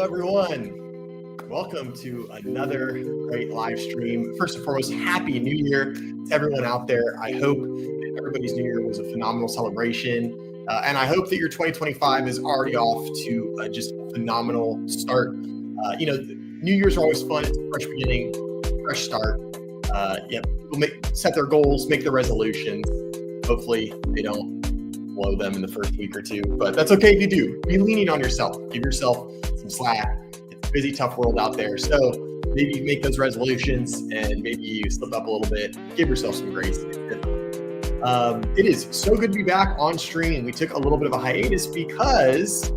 everyone. Welcome to another great live stream. First and foremost, Happy New Year to everyone out there. I hope that everybody's New Year was a phenomenal celebration. And I hope that your 2025 is already off to just a phenomenal start. New Year's are always fun. It's a fresh beginning, fresh start. People set their goals, make their resolutions. Hopefully they don't blow them in the first week or two, but that's okay if you do. Be lenient on yourself. Give yourself some slack. It's a busy, tough world out there. So maybe you make those resolutions and maybe you slip up a little bit. Give yourself some grace. It is so good to be back on stream. We took a little bit of a hiatus because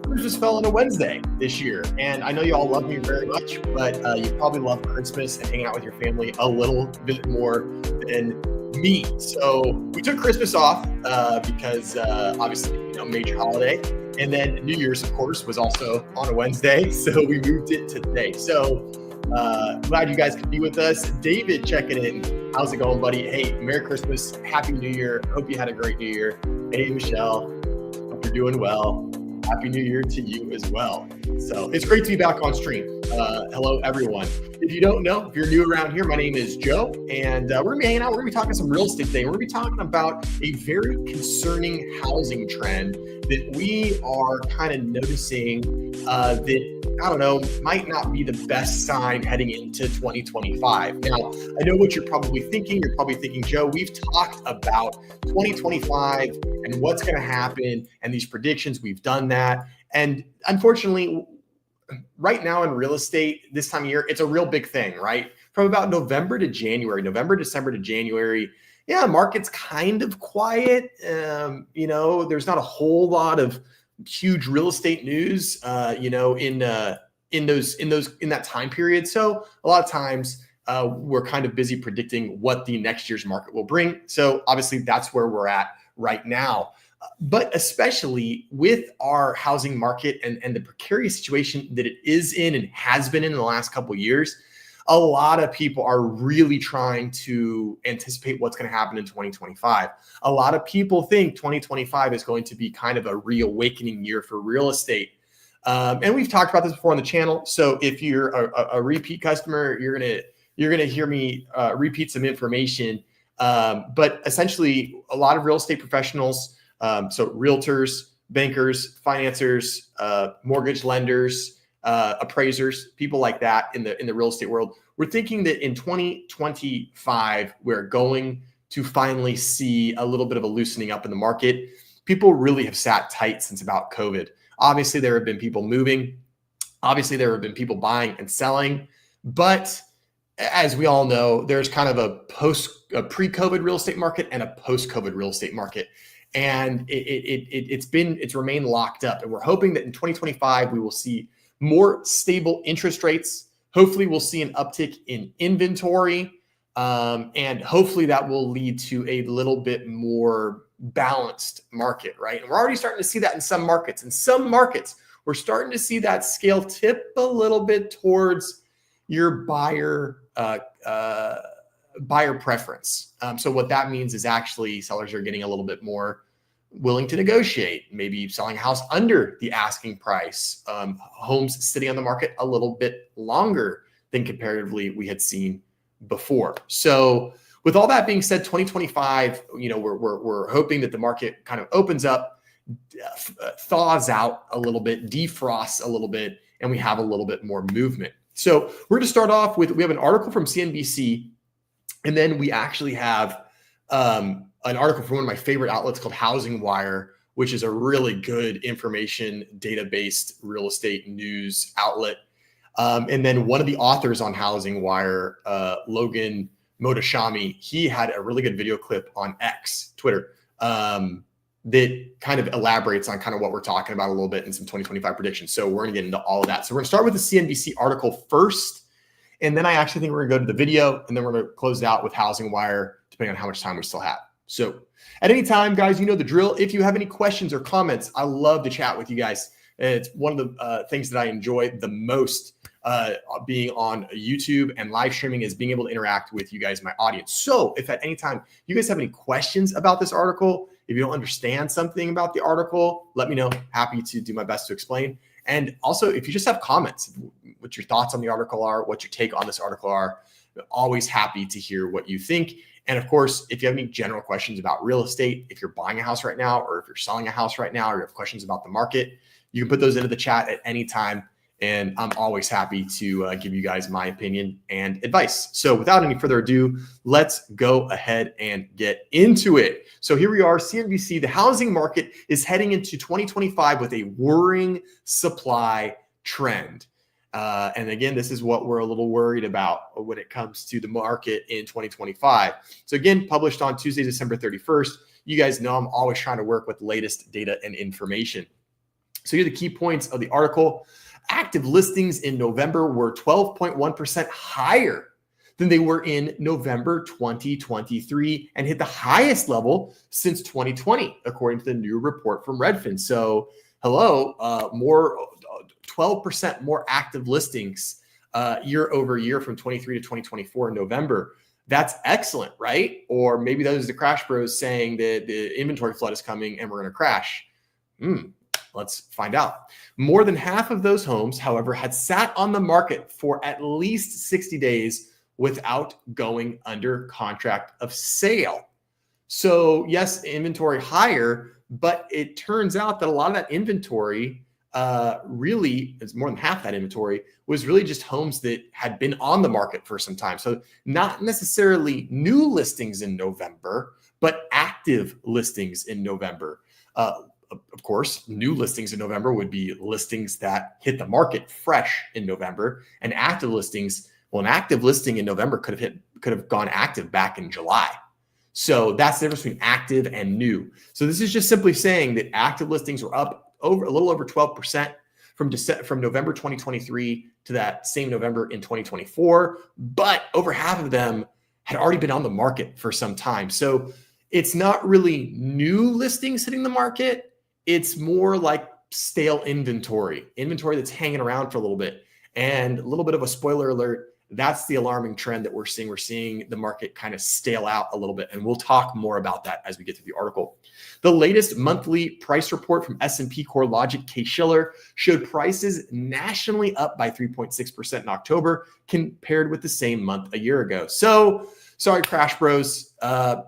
Christmas just fell on a Wednesday this year. And I know you all love me very much, but you probably love Christmas and hanging out with your family a little bit more than me. So we took Christmas off because obviously, major holiday. And then New Year's, of course, was also on a Wednesday. So we moved it to today. So glad you guys could be with us. David checking in. How's it going, buddy? Hey, Merry Christmas. Happy New Year. Hope you had a great New Year. Hey, Michelle. Hope you're doing well. Happy New Year to you as well. So it's great to be back on stream. Hello, everyone. If you don't know, if you're new around here, my name is Joe, and we're going to be hanging out. We're going to be talking some real estate today. We're going to be talking about a very concerning housing trend that we are kind of noticing that, might not be the best sign heading into 2025. Now, I know what you're probably thinking. You're probably thinking, Joe, we've talked about 2025 and what's going to happen and these predictions. We've done that. And unfortunately, right now in real estate, this time of year, it's a real big thing, right? From about November, December to January, market's kind of quiet. There's not a whole lot of huge real estate news, in that time period. So a lot of times we're kind of busy predicting what the next year's market will bring. So obviously that's where we're at right now. But especially with our housing market and the precarious situation that it is in and has been in the last couple of years, a lot of people are really trying to anticipate what's going to happen in 2025. A lot of people think 2025 is going to be kind of a reawakening year for real estate. And we've talked about this before on the channel. So if you're a repeat customer, you're gonna hear me repeat some information. But essentially, a lot of real estate professionals, so realtors, bankers, financiers, mortgage lenders, appraisers, people like that in the real estate world, we're thinking that in 2025 we're going to finally see a little bit of a loosening up in the market. People really have sat tight since about COVID. Obviously, there have been people moving. Obviously, there have been people buying and selling. But as we all know, there's kind of a pre-COVID real estate market and a post-COVID real estate market. And it's remained locked up. And we're hoping that in 2025, we will see more stable interest rates. Hopefully we'll see an uptick in inventory. And hopefully that will lead to a little bit more balanced market, right? And we're already starting to see that in some markets. In some markets, we're starting to see that scale tip a little bit towards your buyer preference. So what that means is actually sellers are getting a little bit more willing to negotiate, maybe selling a house under the asking price, homes sitting on the market a little bit longer than comparatively we had seen before. So with all that being said, 2025, we're hoping that the market kind of opens up, thaws out a little bit, defrosts a little bit, and we have a little bit more movement. So we're going to start off with, we have an article from CNBC, and then we actually have an article from one of my favorite outlets called Housing Wire, which is a really good information data-based real estate news outlet. And then one of the authors on Housing Wire, Logan Mohtashami, he had a really good video clip on X, Twitter, that kind of elaborates on kind of what we're talking about a little bit in some 2025 predictions. So we're going to get into all of that. So we're going to start with the CNBC article first, and then I actually think we're going to go to the video, and then we're going to close it out with Housing Wire, depending on how much time we still have. So at any time, guys, you know the drill. If you have any questions or comments, I love to chat with you guys. It's one of the things that I enjoy the most being on YouTube and live streaming, is being able to interact with you guys, my audience. So if at any time you guys have any questions about this article, if you don't understand something about the article, let me know. Happy to do my best to explain. And also, if you just have comments, what your thoughts on the article are, what your take on this article are, always happy to hear what you think. And of course, if you have any general questions about real estate, if you're buying a house right now, or if you're selling a house right now, or you have questions about the market, you can put those into the chat at any time. And I'm always happy to give you guys my opinion and advice. So without any further ado, let's go ahead and get into it. So here we are, CNBC. The housing market is heading into 2025 with a worrying supply trend. And again, this is what we're a little worried about when it comes to the market in 2025. So again, published on Tuesday, December 31st. You guys know I'm always trying to work with the latest data and information. So here are the key points of the article. Active listings in November were 12.1% higher than they were in November 2023 and hit the highest level since 2020, according to the new report from Redfin. So hello, 12% more active listings year over year from 23 to 2024 in November. That's excellent, right? Or maybe those are the crash bros saying that the inventory flood is coming and we're going to crash. Let's find out. More than half of those homes, however, had sat on the market for at least 60 days without going under contract of sale. So yes, inventory higher, but it turns out that a lot of that inventory really, it's more than half that inventory, was really just homes that had been on the market for some time. So not necessarily new listings in November, but active listings in November. Of course, new listings in November would be listings that hit the market fresh in November, and active listings. Well, an active listing in November could have gone active back in July. So that's the difference between active and new. So this is just simply saying that active listings were up a little over 12% from November 2023 to that same November in 2024, but over half of them had already been on the market for some time. So it's not really new listings hitting the market. It's more like stale inventory that's hanging around for a little bit. And a little bit of a spoiler alert, that's the alarming trend that we're seeing. We're seeing the market kind of stale out a little bit. And we'll talk more about that as we get to the article. The latest monthly price report from S&P CoreLogic Case-Shiller showed prices nationally up by 3.6% in October compared with the same month a year ago. So sorry, Crash Bros,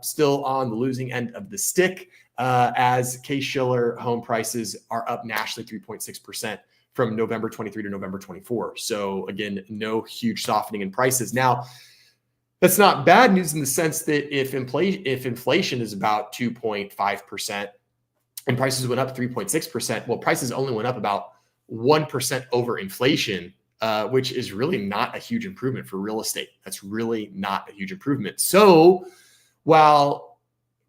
still on the losing end of the stick as Case-Shiller home prices are up nationally 3.6% from November 23 to November 24. So again, no huge softening in prices. Now, that's not bad news in the sense that if inflation is about 2.5% and prices went up 3.6%, well, prices only went up about 1% over inflation, which is really not a huge improvement for real estate. That's really not a huge improvement. So while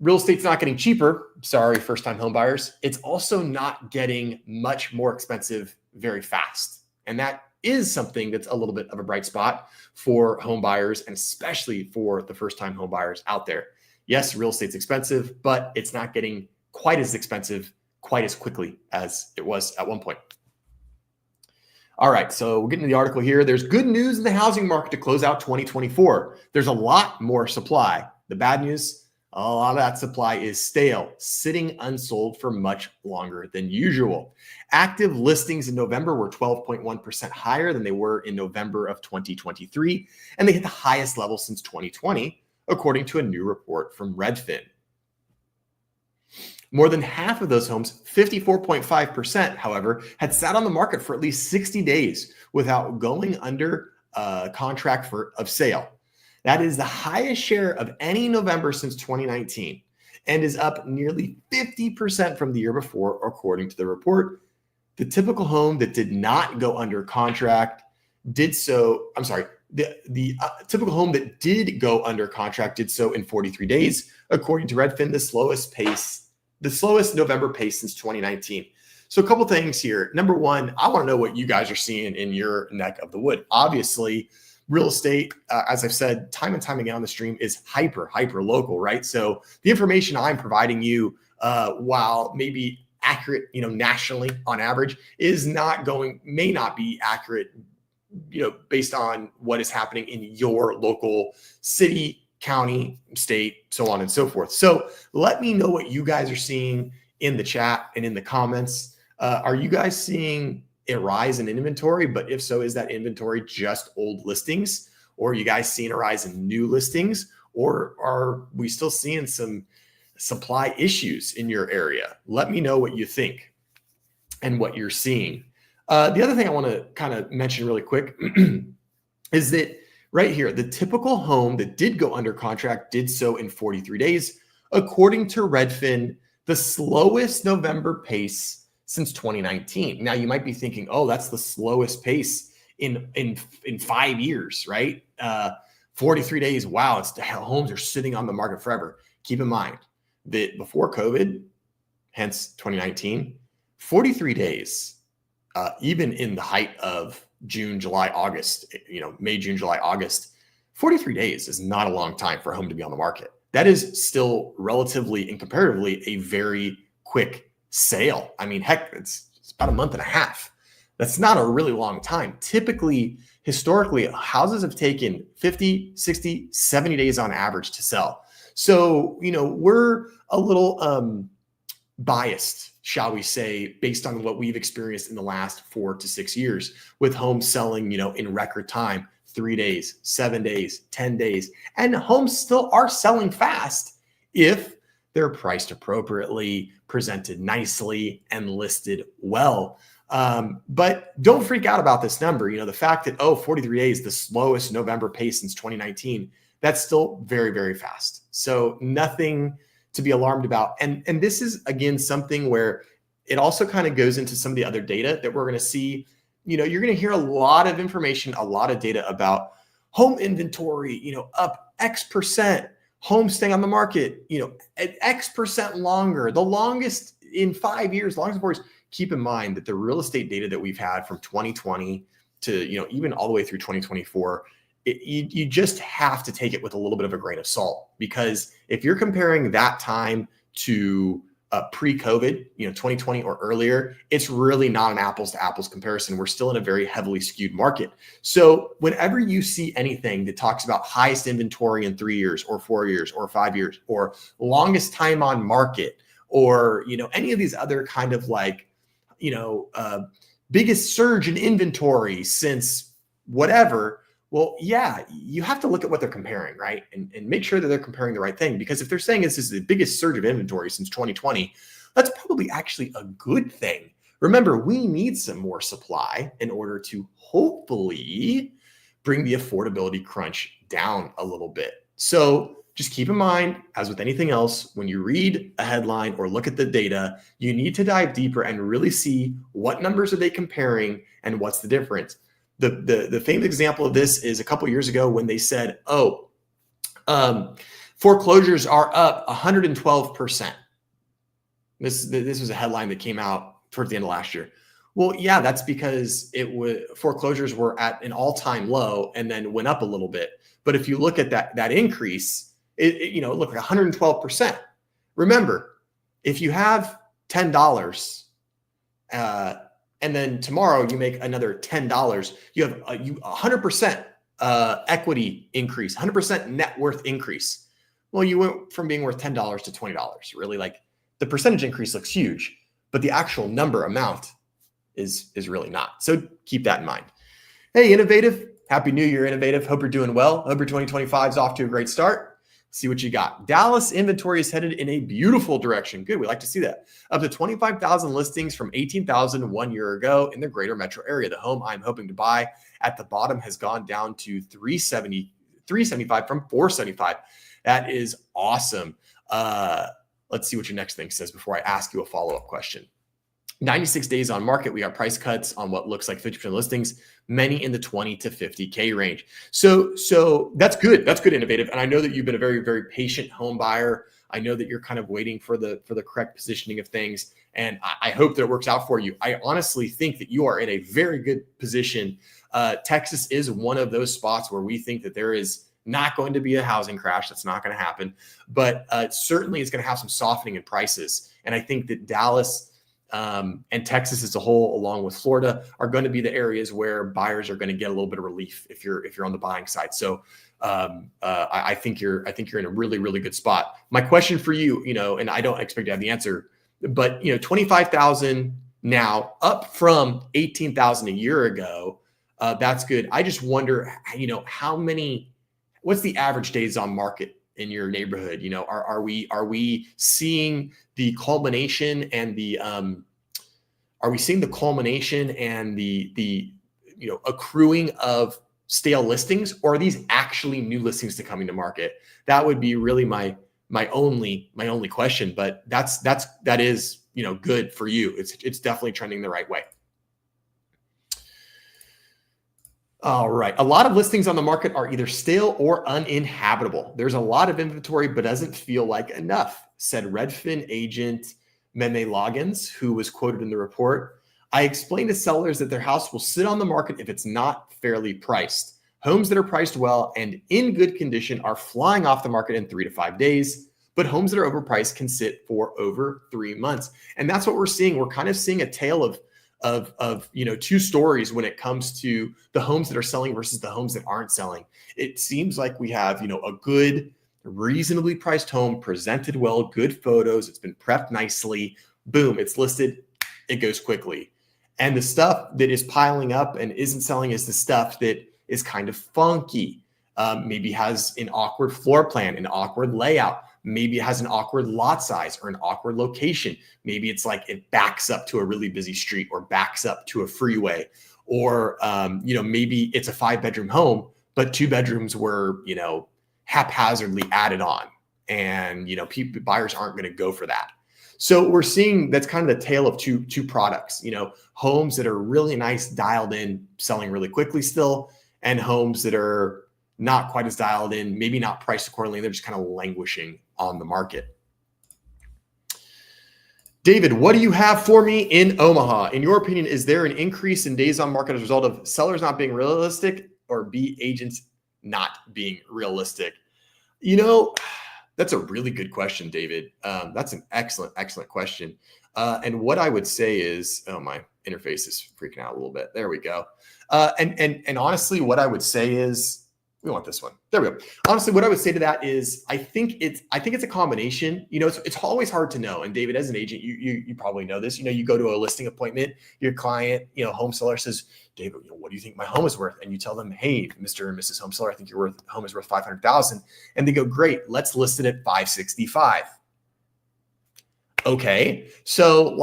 real estate's not getting cheaper, sorry, first-time home buyers, it's also not getting much more expensive very fast. And that is something that's a little bit of a bright spot for home buyers, and especially for the first-time home buyers out there. Yes, real estate's expensive, but it's not getting quite as expensive quite as quickly as it was at one point. All right, so we're getting to the article here. There's good news in the housing market to close out 2024. There's a lot more supply. The bad news, a lot of that supply is stale, sitting unsold for much longer than usual. Active listings in November were 12.1% higher than they were in November of 2023, and they hit the highest level since 2020, according to a new report from Redfin. More than half of those homes, 54.5%, however, had sat on the market for at least 60 days without going under contract of sale. That is the highest share of any November since 2019 and is up nearly 50% from the year before, according to the report. The typical home that did not go under contract did so, the typical home that did go under contract did so in 43 days, according to Redfin, the slowest November pace since 2019. So a couple things here. Number one, I want to know what you guys are seeing in your neck of the wood. Obviously, real estate, as I've said time and time again on the stream, is hyper local, right? So the information I'm providing you, while maybe accurate, nationally on average, may not be accurate, based on what is happening in your local city, county, state, so on and so forth. So let me know what you guys are seeing in the chat and in the comments. Are you guys seeing a rise in inventory, but if so, is that inventory just old listings, or are you guys seeing a rise in new listings, or are we still seeing some supply issues in your area? Let me know what you think and what you're seeing. The other thing I want to kind of mention really quick is that right here, the typical home that did go under contract did so in 43 days. According to Redfin, the slowest November pace since 2019. Now you might be thinking, oh, that's the slowest pace in 5 years, right? 43 days. Wow, homes are sitting on the market forever. Keep in mind that before COVID, hence 2019, 43 days, even in the height of June, July, August, May, June, July, August, 43 days is not a long time for a home to be on the market. That is still relatively and comparatively a very quick sale. I mean, heck, it's about a month and a half. That's not a really long time. Typically, historically, houses have taken 50, 60, 70 days on average to sell. So, we're a little biased, shall we say, based on what we've experienced in the last 4 to 6 years with homes selling, in record time, 3 days, 7 days, 10 days. And homes still are selling fast if they're priced appropriately, presented nicely, and listed well. But don't freak out about this number. The fact that, 43 days, the slowest November pace since 2019, that's still very, very fast. So nothing to be alarmed about. And this is, again, something where it also kind of goes into some of the other data that we're going to see. You're going to hear a lot of information, a lot of data about home inventory, up X percent, homes staying on the market, at X percent longer, the longest in 5 years, longest in 4 years. Keep in mind that the real estate data that we've had from 2020 to, even all the way through 2024, you just have to take it with a little bit of a grain of salt, because if you're comparing that time to pre-COVID, 2020 or earlier, it's really not an apples to apples comparison. We're still in a very heavily skewed market. So whenever you see anything that talks about highest inventory in 3 years or 4 years or 5 years or longest time on market, or, any of these other kind of like, biggest surge in inventory since whatever, well, yeah, you have to look at what they're comparing, right? And make sure that they're comparing the right thing. Because if they're saying this is the biggest surge of inventory since 2020, that's probably actually a good thing. Remember, we need some more supply in order to hopefully bring the affordability crunch down a little bit. So just keep in mind, as with anything else, when you read a headline or look at the data, you need to dive deeper and really see what numbers are they comparing and what's the difference. The famous example of this is a couple of years ago when they said, foreclosures are up 112%. This was a headline that came out towards the end of last year. Well, yeah, that's because foreclosures were at an all-time low and then went up a little bit. But if you look at that increase, it looked like 112%. Remember, if you have $10, and then tomorrow you make another $10, you have a 100% equity increase, 100% net worth increase. Well, you went from being worth $10 to $20. Really, like, the percentage increase looks huge, but the actual number amount is really not. So keep that in mind. Hey, Innovative, Happy New Year, Innovative. Hope you're doing well. Hope your 2025 is off to a great start. See what you got. Dallas inventory is headed in a beautiful direction. Good. We like to see that. Up to 25,000 listings from 18,000 1 year ago in the greater metro area. The home I'm hoping to buy at the bottom has gone down to 375 from 475. That is awesome. Let's see what your next thing says before I ask you a follow-up question. 96 days on market. We got price cuts on what looks like 50% listings, many in the 20 to 50K range. So that's good. That's good, Innovative. And I know that you've been a very, very patient home buyer. I know that you're kind of waiting for the correct positioning of things. And I hope that it works out for you. I honestly think that you are in a very good position. Texas is one of those spots where we think that there is not going to be a housing crash. That's not going to happen. But certainly it's going to have some softening in prices. And I think that Dallas and Texas as a whole, along with Florida, are going to be the areas where buyers are going to get a little bit of relief if you're on the buying side. So I think you're in a really, really good spot. My question for you, and I don't expect to have the answer, but 25,000 now, up from 18,000 a year ago. That's good. I just wonder, what's the average days on market in your neighborhood? Are we seeing the culmination and the accruing of stale listings, or are these actually new listings to coming to market? That would be really my only question, but that is good for you. It's definitely trending the right way. All right. A lot of listings on the market are either stale or uninhabitable. There's a lot of inventory, but doesn't feel like enough, said Redfin agent Meme Loggins, who was quoted in the report. I explained to sellers that their house will sit on the market if it's not fairly priced. Homes that are priced well and in good condition are flying off the market in 3 to 5 days, but homes that are overpriced can sit for over 3 months. And that's what we're seeing. We're kind of seeing a tale of two stories when it comes to the homes that are selling versus the homes that aren't selling. It seems like we have, a good, reasonably priced home, presented well, good photos, it's been prepped nicely, boom, it's listed, it goes quickly. And the stuff that is piling up and isn't selling is the stuff that is kind of funky. Maybe has an awkward floor plan, an awkward layout. Maybe it has an awkward lot size or an awkward location. Maybe it's like it backs up to a really busy street or backs up to a freeway. Or, maybe it's a 5-bedroom home, but 2 bedrooms were, haphazardly added on. And, buyers aren't going to go for that. So we're seeing that's kind of the tale of two products, homes that are really nice, dialed in, selling really quickly still, and homes that are not quite as dialed in, maybe not priced accordingly. They're just kind of languishing on the market. David, what do you have for me in Omaha? In your opinion, is there an increase in days on market as a result of sellers not being realistic, or B, agents not being realistic? That's a really good question, David. That's an excellent question. And what I would say is, my interface is freaking out a little bit. There we go. And honestly, what I would say is, we want this one. There we go. Honestly, what I would say to that is, I think it's a combination. It's always hard to know. And David, as an agent, you probably know this. You go to a listing appointment, your client, home seller says, David, what do you think my home is worth? And you tell them, hey, Mr. and Mrs. Home Seller, I think your home is worth $500,000. And they go, great, let's list it at $565,000. Okay, so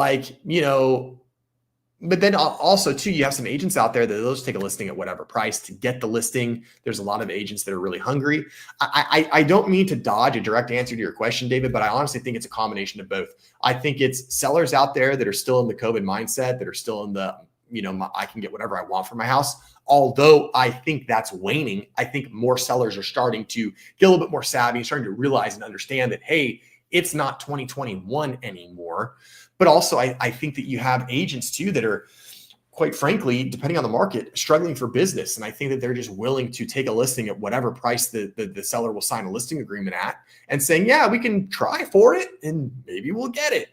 but then also too, you have some agents out there that they'll just take a listing at whatever price to get the listing. There's a lot of agents that are really hungry. I don't mean to dodge a direct answer to your question, David, but I honestly think it's a combination of both. I think it's sellers out there that are still in the COVID mindset, that are still in the, I can get whatever I want for my house. Although I think that's waning. I think more sellers are starting to get a little bit more savvy and starting to realize and understand that, hey, it's not 2021 anymore. But also, I think that you have agents too that are, quite frankly, depending on the market, struggling for business. And I think that they're just willing to take a listing at whatever price the seller will sign a listing agreement at, and saying, yeah, we can try for it and maybe we'll get it,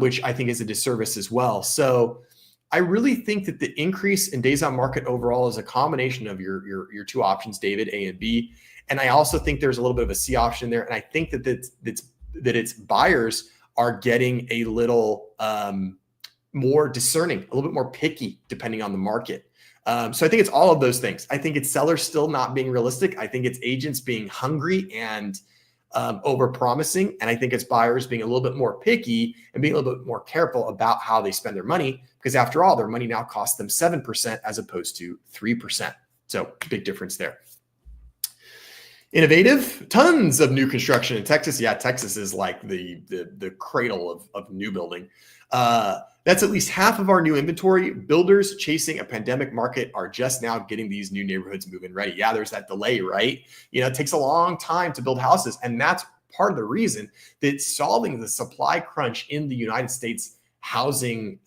which I think is a disservice as well. So I really think that the increase in days on market overall is a combination of your two options, David, A and B. And I also think there's a little bit of a C option there. And I think that its buyers are getting a little more discerning, a little bit more picky, depending on the market. So I think it's all of those things. I think it's sellers still not being realistic. I think it's agents being hungry and over-promising. And I think it's buyers being a little bit more picky and being a little bit more careful about how they spend their money, because after all, their money now costs them 7% as opposed to 3%. So big difference there. Innovative, tons of new construction in Texas. Yeah, Texas is like the cradle of new building. That's at least half of our new inventory. Builders chasing a pandemic market are just now getting these new neighborhoods moving ready. Yeah, there's that delay, right? It takes a long time to build houses. And that's part of the reason that solving the supply crunch in the United States housing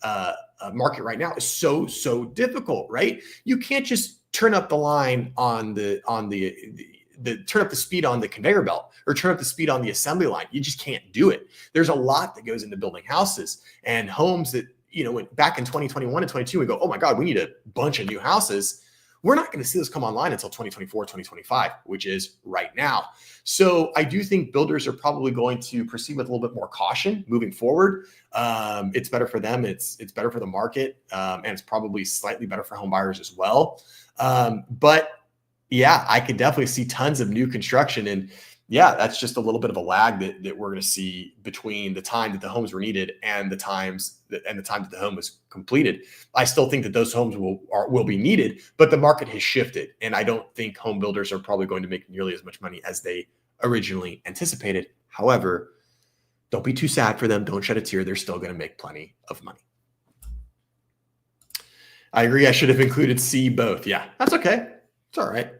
market right now is so difficult, right? You can't just turn up the line on turn up the speed on the conveyor belt or turn up the speed on the assembly line. You just can't do it. There's a lot that goes into building houses and homes that, back in 2021 and 22, we go, oh my God, we need a bunch of new houses. we're not going to see those come online until 2024, 2025, which is right now. So I do think builders are probably going to proceed with a little bit more caution moving forward. It's better for them. It's better for the market. And it's probably slightly better for home buyers as well. But yeah, I could definitely see tons of new construction. And yeah, that's just a little bit of a lag that we're going to see between the time that the homes were needed and the time that the home was completed. I still think that those homes will be needed, but the market has shifted, and I don't think home builders are probably going to make nearly as much money as they originally anticipated. However, don't be too sad for them. Don't shed a tear. They're still going to make plenty of money. I agree. I should have included C both. Yeah, that's okay. It's all right.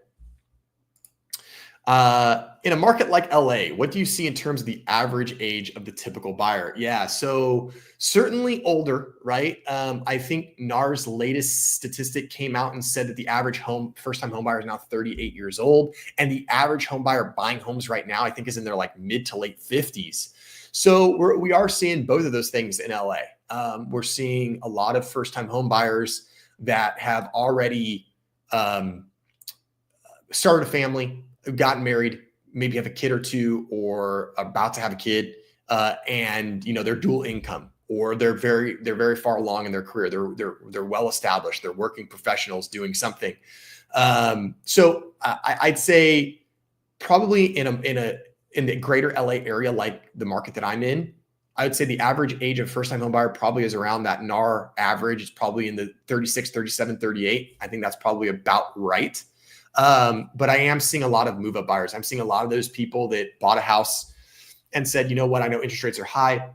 In a market like LA, what do you see in terms of the average age of the typical buyer? Yeah, so certainly older, right? I think NAR's latest statistic came out and said that the average first-time home buyer is now 38 years old, and the average home buyer buying homes right now, I think, is in their like mid to late 50s. So we are seeing both of those things in LA. We're seeing a lot of first-time home buyers that have already started a family, gotten married, maybe have a kid or two, or about to have a kid, and they're dual income, or they're very far along in their career. They're well established. They're working professionals doing something. So I'd say probably in the greater LA area, like the market that I'm in, I would say the average age of first-time home buyer probably is around that NAR average. It's probably in the 36, 37, 38. I think that's probably about right. But I am seeing a lot of move-up buyers. I'm seeing a lot of those people that bought a house and said, you know what, I know interest rates are high,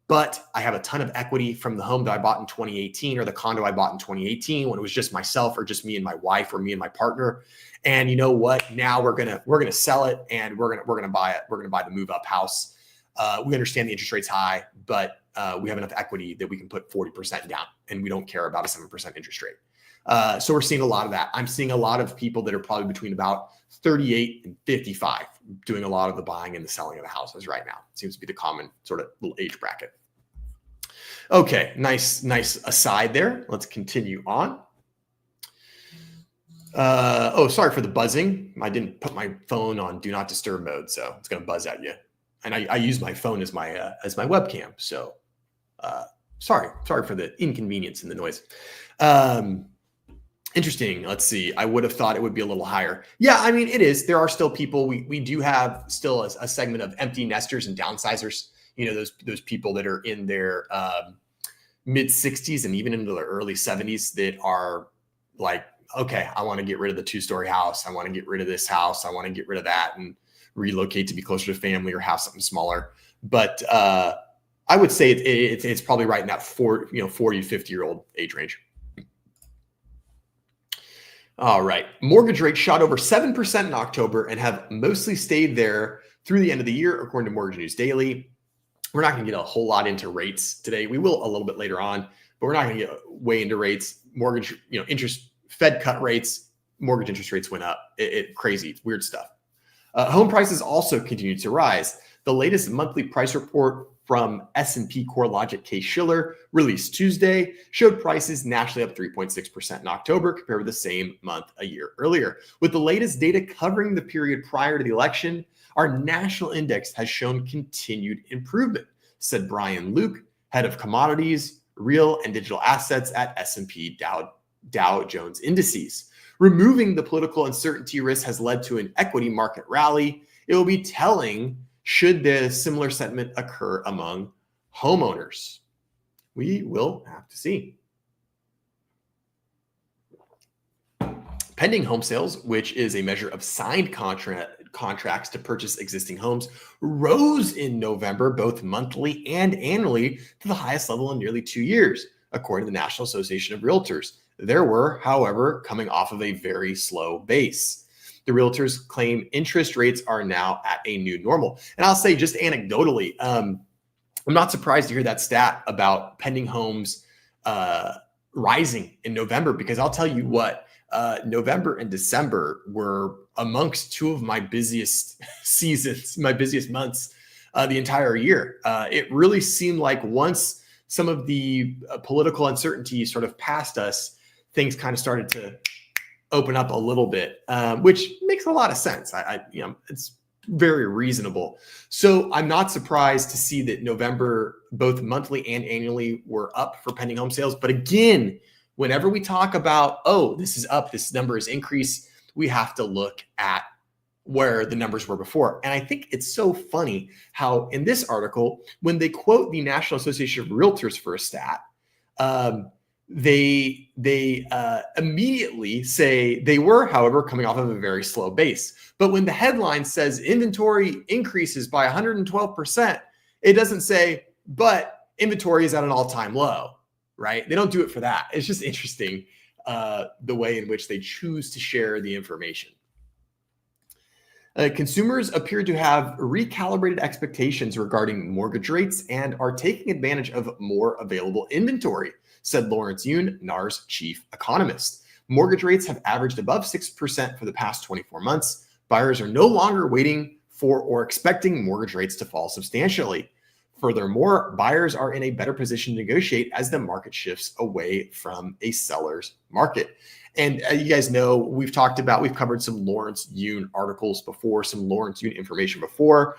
but I have a ton of equity from the home that I bought in 2018 or the condo I bought in 2018 when it was just myself or just me and my wife or me and my partner. And you know what? Now we're gonna sell it and we're gonna buy it. We're gonna buy the move-up house. We understand the interest rate's high, but we have enough equity that we can put 40% down, and we don't care about a 7% interest rate. So we're seeing a lot of that. I'm seeing a lot of people that are probably between about 38 and 55 doing a lot of the buying and the selling of the houses right now. It seems to be the common sort of little age bracket. Okay, nice aside there. Let's continue on. Sorry for the buzzing. I didn't put my phone on do not disturb mode, so it's going to buzz at you. And I use my phone as my webcam. So sorry for the inconvenience and the noise. Interesting. Let's see. I would have thought it would be a little higher. Yeah, I mean, it is. There are still people. We do have still a segment of empty nesters and downsizers. Those people that are in their mid 60s and even into their early 70s that are like, okay, I want to get rid of the 2-story house. I want to get rid of this house. I want to get rid of that and relocate to be closer to family or have something smaller. But I would say it's probably right in that 40 to 50-year-old age range. All right. Mortgage rates shot over 7% in October and have mostly stayed there through the end of the year, according to Mortgage News Daily. We're not going to get a whole lot into rates today. We will a little bit later on, but we're not going to get way into rates. Mortgage, interest, Fed cut rates, mortgage interest rates went up. Crazy, weird stuff. Home prices also continued to rise. The latest monthly price report from S&P CoreLogic Case-Shiller, released Tuesday, showed prices nationally up 3.6% in October compared with the same month a year earlier. With the latest data covering the period prior to the election, our national index has shown continued improvement, said Brian Luke, head of commodities, real and digital assets at S&P Dow Jones Indices. Removing the political uncertainty risk has led to an equity market rally. It will be telling should the similar sentiment occur among homeowners. We will have to see. Pending home sales, which is a measure of signed contracts to purchase existing homes, rose in November, both monthly and annually, to the highest level in nearly 2 years, according to the National Association of Realtors. There were, however, coming off of a very slow base. The realtors claim interest rates are now at a new normal. And I'll say just anecdotally, I'm not surprised to hear that stat about pending homes rising in November, because I'll tell you what, November and December were amongst two of my busiest seasons, my busiest months the entire year. It really seemed like once some of the political uncertainty sort of passed us, things kind of started to open up a little bit, which makes a lot of sense. It's very reasonable. So I'm not surprised to see that November, both monthly and annually, were up for pending home sales. But again, whenever we talk about, oh, this is up, this number is increased, we have to look at where the numbers were before. And I think it's so funny how in this article, when they quote the National Association of Realtors for a stat, they immediately say they were, however, coming off of a very slow base. But when the headline says inventory increases by 112%, it doesn't say, but inventory is at an all-time low, right? They don't do it for that. It's just interesting the way in which they choose to share the information. Consumers appear to have recalibrated expectations regarding mortgage rates and are taking advantage of more available inventory, said Lawrence Yun, NAR's chief economist. Mortgage rates have averaged above 6% for the past 24 months. Buyers are no longer waiting for or expecting mortgage rates to fall substantially. Furthermore, buyers are in a better position to negotiate as the market shifts away from a seller's market. And you guys know, we've covered some Lawrence Yun articles before, some Lawrence Yun information before.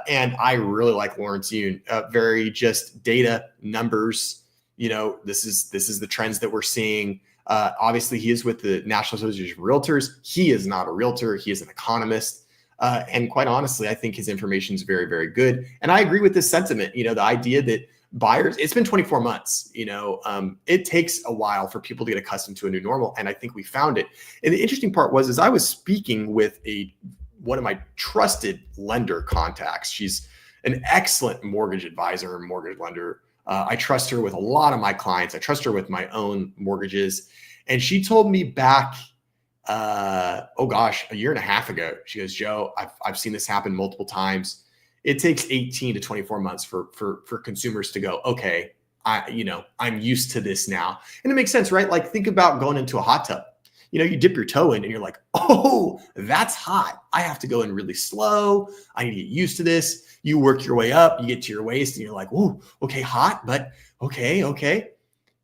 And I really like Lawrence Yun, very just data, numbers. This is the trends that we're seeing. Obviously, he is with the National Association of Realtors. He is not a realtor. He is an economist. And quite honestly, I think his information is very, very good. And I agree with this sentiment, the idea that buyers, it's been 24 months, it takes a while for people to get accustomed to a new normal. And I think we found it. And the interesting part was, I was speaking with one of my trusted lender contacts. She's an excellent mortgage advisor and mortgage lender. I trust her with a lot of my clients. I trust her with my own mortgages. And she told me back, a year and a half ago, she goes, Joe, I've seen this happen multiple times. It takes 18 to 24 months for consumers to go, okay, I'm used to this now. And it makes sense, right? Like, think about going into a hot tub. You dip your toe in and you're like, oh, that's hot. I have to go in really slow. I need to get used to this. You work your way up, you get to your waist and you're like, oh, okay, hot, but okay.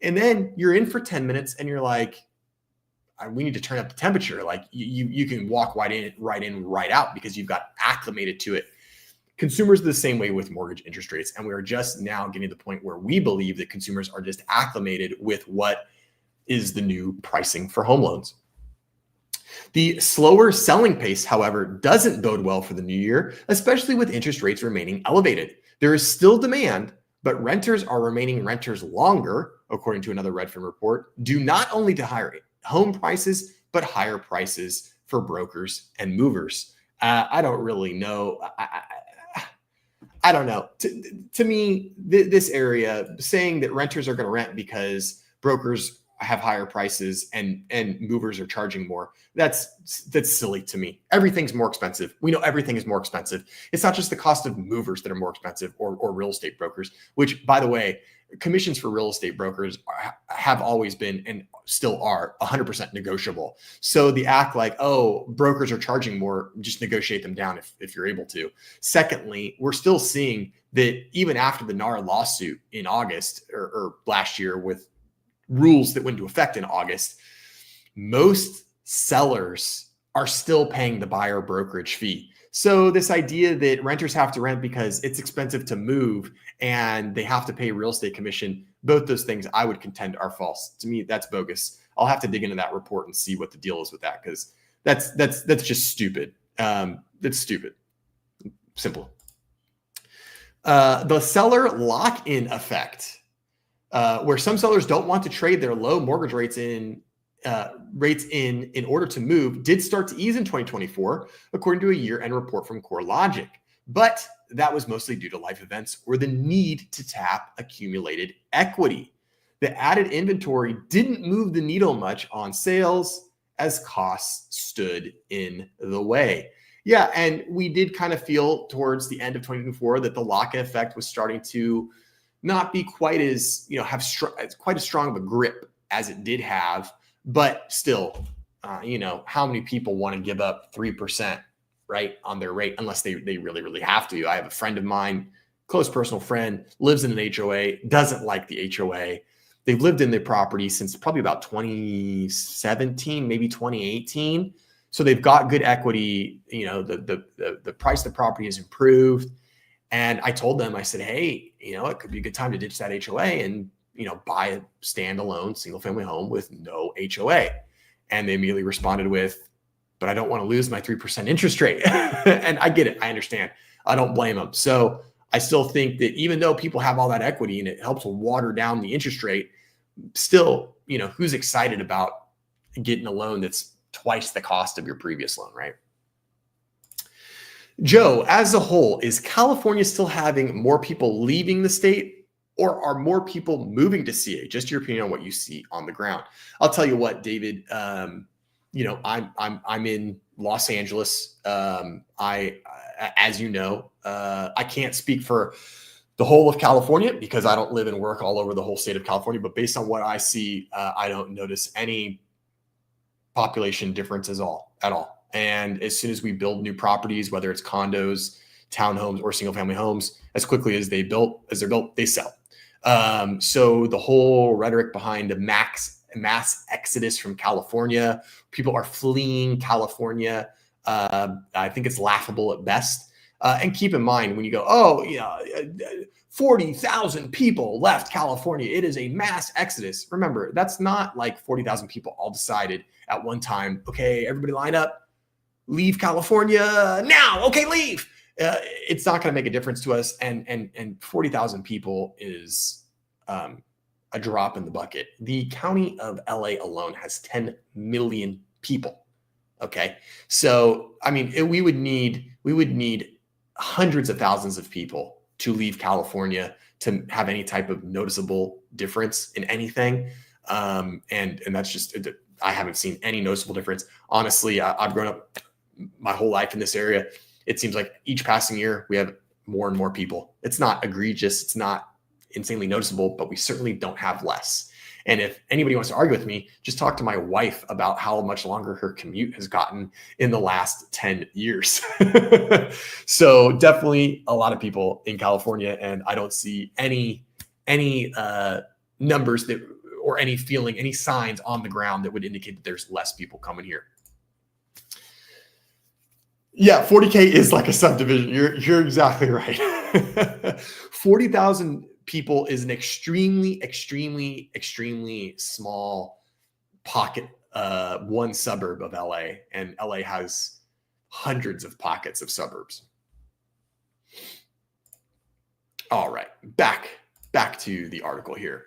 And then you're in for 10 minutes and you're like, we need to turn up the temperature. Like you can walk right in, right out because you've got acclimated to it. Consumers are the same way with mortgage interest rates. And we are just now getting to the point where we believe that consumers are just acclimated with what is the new pricing for home loans. The slower selling pace, however, doesn't bode well for the new year, especially with interest rates remaining elevated. There is still demand, but renters are remaining renters longer, according to another Redfin report, due not only to higher home prices, but higher prices for brokers and movers. I don't really know. I don't know. To me, this area, saying that renters are going to rent because brokers have higher prices and movers are charging more, that's silly to me. Everything's more expensive. We know everything is more expensive. It's not just the cost of movers that are more expensive or real estate brokers, which, by the way, commissions for real estate brokers have always been and still are 100% negotiable. So the act like, oh, brokers are charging more, just negotiate them down if you're able to. Secondly, we're still seeing that even after the NAR lawsuit in August or last year with rules that went into effect in August, most sellers are still paying the buyer brokerage fee. So this idea that renters have to rent because it's expensive to move and they have to pay real estate commission, both those things I would contend are false. To me, that's bogus. I'll have to dig into that report and see what the deal is with that, because that's just stupid. That's stupid. Simple. The seller lock-in effect, where some sellers don't want to trade their low mortgage rates in order to move, did start to ease in 2024, according to a year-end report from CoreLogic. But that was mostly due to life events or the need to tap accumulated equity. The added inventory didn't move the needle much on sales as costs stood in the way. Yeah, and we did kind of feel towards the end of 2024 that the lock-in effect was starting to not be quite as, have quite as strong of a grip as it did have. But still, how many people want to give up 3%, right, on their rate unless they really, really have to? I have a friend of mine, close personal friend, lives in an HOA, doesn't like the HOA. They've lived in their property since probably about 2017, maybe 2018. So they've got good equity. The price of the property has improved. And I told them, I said, hey, it could be a good time to ditch that HOA and, buy a standalone single family home with no HOA. And they immediately responded with, but I don't want to lose my 3% interest rate. And I get it. I understand. I don't blame them. So I still think that even though people have all that equity and it helps water down the interest rate, still, who's excited about getting a loan that's twice the cost of your previous loan, right? Joe, as a whole, is California still having more people leaving the state, or are more people moving to CA? Just your opinion on what you see on the ground. I'll tell you what, David. I'm in Los Angeles. As you know, I can't speak for the whole of California because I don't live and work all over the whole state of California. But based on what I see, I don't notice any population difference at all. And as soon as we build new properties, whether it's condos, townhomes, or single family homes, as quickly as they're built, they sell. So the whole rhetoric behind the mass exodus from California, people are fleeing California. I think it's laughable at best. And keep in mind when you go, 40,000 people left California. It is a mass exodus. Remember, that's not like 40,000 people all decided at one time, okay, everybody line up, leave California now. Okay, leave. It's not going to make a difference to us. And 40,000 people is a drop in the bucket. The county of LA alone has 10 million people. Okay. So, I mean, we would need hundreds of thousands of people to leave California to have any type of noticeable difference in anything. And that's just, I haven't seen any noticeable difference. Honestly, I've grown up my whole life in this area. It seems like each passing year we have more and more people. It's not egregious. It's not insanely noticeable, but we certainly don't have less. And if anybody wants to argue with me, just talk to my wife about how much longer her commute has gotten in the last 10 years. So definitely a lot of people in California, and I don't see any numbers that, or any signs on the ground that would indicate that there's less people coming here. Yeah, 40K is like a subdivision. You're exactly right. 40,000 people is an extremely small pocket, one suburb of LA, and LA has hundreds of pockets of suburbs. All right, back to the article here.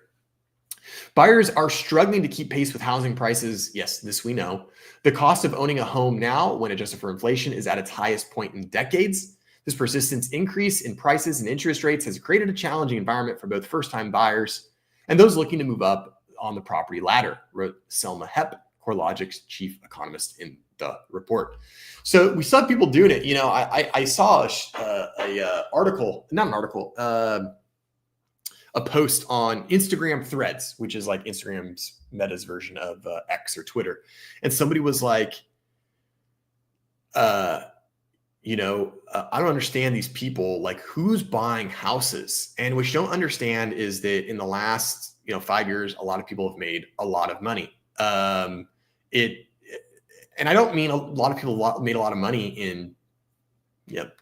Buyers are struggling to keep pace with housing prices. Yes, this we know. The cost of owning a home now, when adjusted for inflation, is at its highest point in decades. This persistent increase in prices and interest rates has created a challenging environment for both first-time buyers and those looking to move up on the property ladder, wrote Selma Hepp, CoreLogic's chief economist, in the report. So we saw people doing it. I saw a post on Instagram Threads, which is like Instagram's Meta's version of X or Twitter. And somebody was like, I don't understand these people, like who's buying houses? And what you don't understand is that in the last, 5 years, a lot of people have made a lot of money. And I don't mean a lot of people made a lot of money in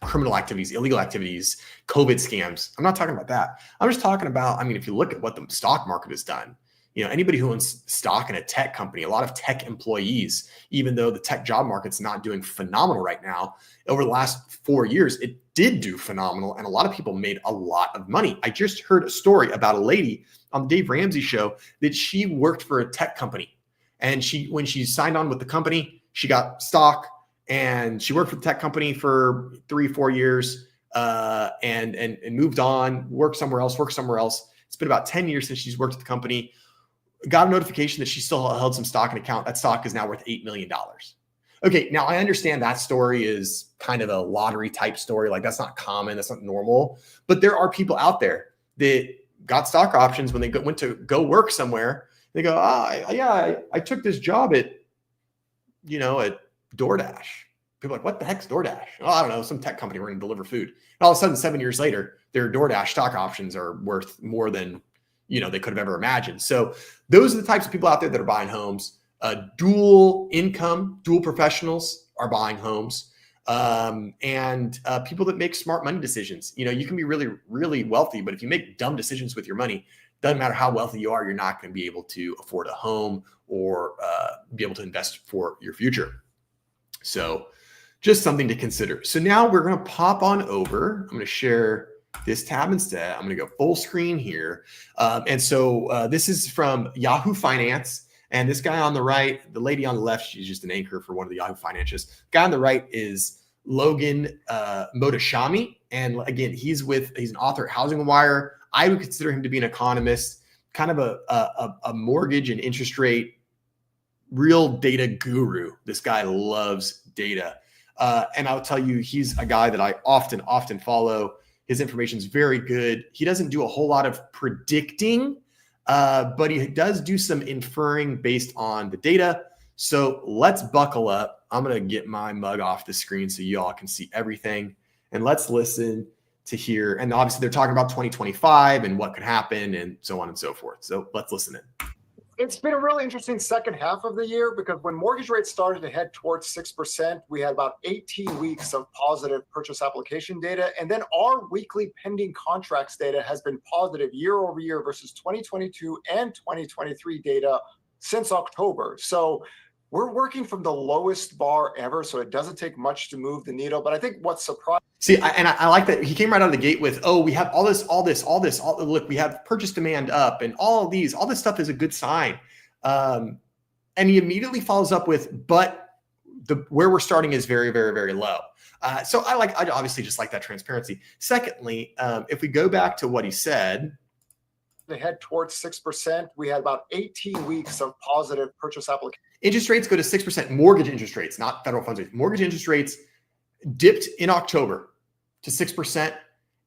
criminal activities, illegal activities, COVID scams. I'm not talking about that. I'm just talking about, if you look at what the stock market has done, anybody who owns stock in a tech company, a lot of tech employees, even though the tech job market's not doing phenomenal right now, over the last 4 years, it did do phenomenal. And a lot of people made a lot of money. I just heard a story about a lady on the Dave Ramsey show that she worked for a tech company. And when she signed on with the company, she got stock, and she worked for the tech company for 3-4 years, and moved on, worked somewhere else. It's been about 10 years since she's worked at the company. Got a notification that she still held some stock in account. That stock is now worth $8 million. Okay, now I understand that story is kind of a lottery type story. Like that's not common, that's not normal. But there are people out there that got stock options when they went to go work somewhere. They go, I took this job at DoorDash. People are like, what the heck's DoorDash? Oh, I don't know, some tech company, we're going to deliver food. And all of a sudden, 7 years later, their DoorDash stock options are worth more than, they could have ever imagined. So those are the types of people out there that are buying homes. Dual income, dual professionals are buying homes. And people that make smart money decisions. You can be really, really wealthy, but if you make dumb decisions with your money, doesn't matter how wealthy you are, you're not going to be able to afford a home or be able to invest for your future. So just something to consider. So now we're going to pop on over. I'm going to share this tab instead. I'm going to go full screen here. And so this is from Yahoo Finance. And this guy on the right, the lady on the left, she's just an anchor for one of the Yahoo Finances. Guy on the right is Logan Mohtashami. And again, he's an author at Housing Wire. I would consider him to be an economist, kind of a mortgage and interest rate, real data guru. This guy loves data. And I'll tell you, he's a guy that I often follow. His information is very good. He doesn't do a whole lot of predicting, but he does do some inferring based on the data. So let's buckle up. I'm going to get my mug off the screen so you all can see everything. And let's listen to hear. And obviously they're talking about 2025 and what could happen and so on and so forth. So let's listen in. It's been a really interesting second half of the year because when mortgage rates started to head towards 6%, we had about 18 weeks of positive purchase application data. And then our weekly pending contracts data has been positive year over year versus 2022 and 2023 data since October. So we're working from the lowest bar ever. So it doesn't take much to move the needle. But I think what's surprising. See, I like that he came right out of the gate with, we have all this, look, we have purchase demand up and all this stuff is a good sign. And he immediately follows up with, but where we're starting is very, very, very low. So I obviously just like that transparency. Secondly, if we go back to what he said, they head towards 6%. We had about 18 weeks of positive purchase application. Interest rates go to 6%, mortgage interest rates, not federal funds rates. Mortgage interest rates dipped in October to 6%.